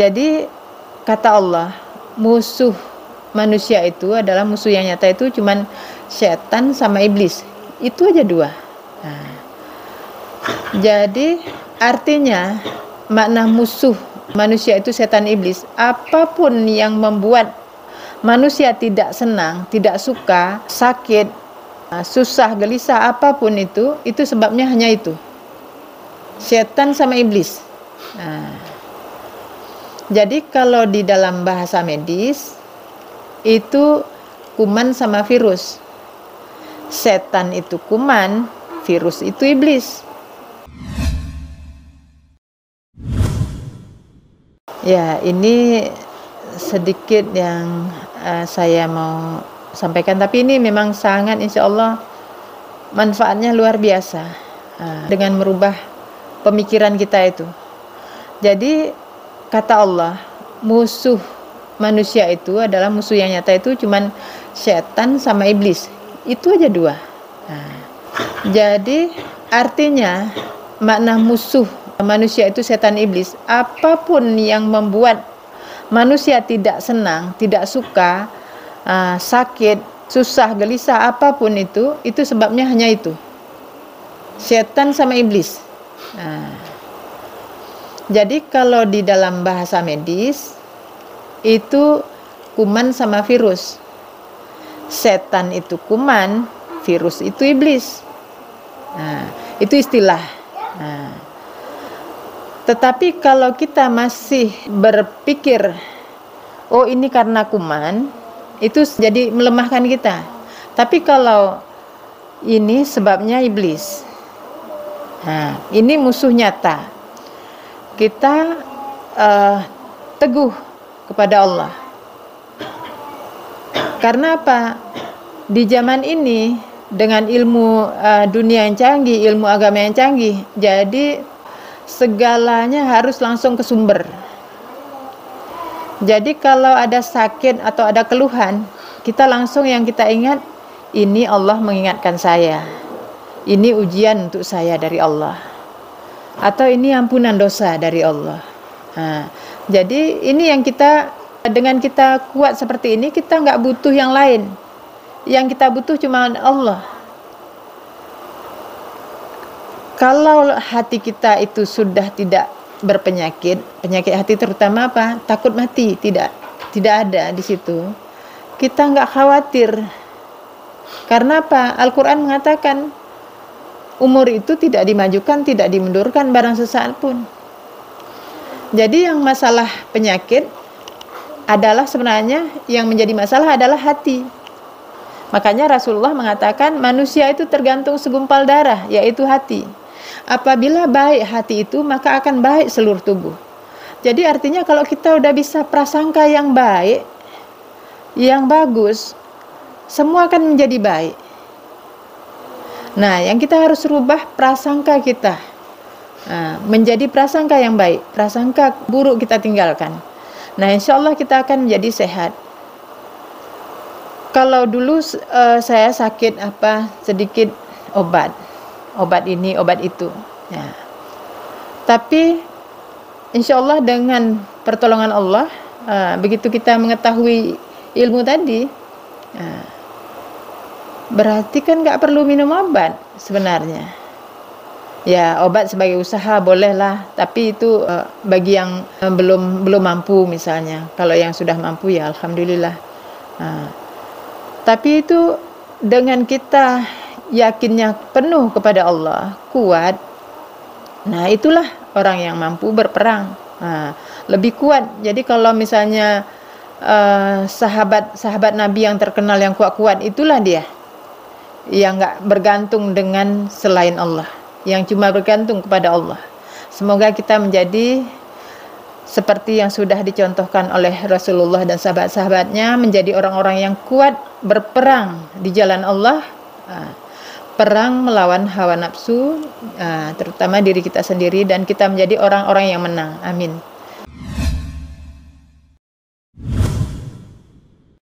Jadi kata Allah, musuh manusia itu adalah musuh yang nyata itu cuman setan sama iblis. Itu aja dua. Nah, jadi artinya makna musuh manusia itu setan iblis. Apapun yang membuat manusia tidak senang, tidak suka, sakit, susah, gelisah, apapun itu sebabnya hanya itu. Setan sama iblis. Nah, jadi kalau di dalam bahasa medis itu kuman sama virus. Setan itu kuman, virus itu iblis. Ya, ini sedikit yang saya mau sampaikan, tapi ini memang sangat insya Allah manfaatnya luar biasa dengan merubah pemikiran kita itu. Jadi kata Allah, musuh manusia itu adalah musuh yang nyata itu cuman setan sama iblis. Itu aja dua. Nah, jadi artinya makna musuh manusia itu setan iblis. Apapun yang membuat manusia tidak senang, tidak suka, sakit, susah, gelisah, apapun itu sebabnya hanya itu. Setan sama iblis. Nah, jadi kalau di dalam bahasa medis itu kuman sama virus. Setan itu kuman, virus itu iblis. Nah, itu istilah. Nah, tetapi kalau kita masih berpikir, oh ini karena kuman, itu jadi melemahkan kita. Tapi kalau ini sebabnya iblis, nah ini musuh nyata. Kita teguh kepada Allah. Karena apa? Di zaman ini dengan ilmu dunia yang canggih, ilmu agama yang canggih, jadi segalanya harus langsung ke sumber. Jadi kalau ada sakit atau ada keluhan, kita langsung yang kita ingat, ini Allah mengingatkan saya. Ini ujian untuk saya dari Allah. Atau ini ampunan dosa dari Allah. Nah, jadi ini yang kita, dengan kita kuat seperti ini, kita nggak butuh yang lain. Yang kita butuh cuma Allah. Kalau hati kita itu sudah tidak berpenyakit, penyakit hati terutama apa? Takut mati, tidak ada di situ. Kita nggak khawatir. Karena apa? Al-Quran mengatakan umur itu tidak dimajukan, tidak dimundurkan barang sesaat pun. Jadi yang masalah penyakit adalah sebenarnya yang menjadi masalah adalah hati. Makanya Rasulullah mengatakan manusia itu tergantung segumpal darah, yaitu hati. Apabila baik hati itu, maka akan baik seluruh tubuh. Jadi artinya kalau kita udah bisa prasangka yang baik, yang bagus, semua akan menjadi baik. Nah, yang kita harus rubah prasangka kita. Menjadi prasangka yang baik, prasangka buruk kita tinggalkan. Nah, insya Allah kita akan menjadi sehat. Kalau dulu saya sakit sedikit obat ini, obat itu. Ya. Tapi insya Allah dengan pertolongan Allah, begitu kita mengetahui ilmu tadi, berarti kan nggak perlu minum obat sebenarnya. Ya, obat sebagai usaha bolehlah, tapi itu bagi yang belum mampu misalnya. Kalau yang sudah mampu ya alhamdulillah. Tapi itu dengan kita yakinnya penuh kepada Allah, kuat. Nah, itulah orang yang mampu berperang. Lebih kuat. Jadi kalau misalnya sahabat Nabi yang terkenal yang kuat-kuat, itulah dia yang nggak bergantung dengan selain Allah, yang cuma bergantung kepada Allah. Semoga kita menjadi seperti yang sudah dicontohkan oleh Rasulullah dan sahabat-sahabatnya, menjadi orang-orang yang kuat berperang di jalan Allah, perang melawan hawa nafsu, terutama diri kita sendiri, dan kita menjadi orang-orang yang menang. Amin.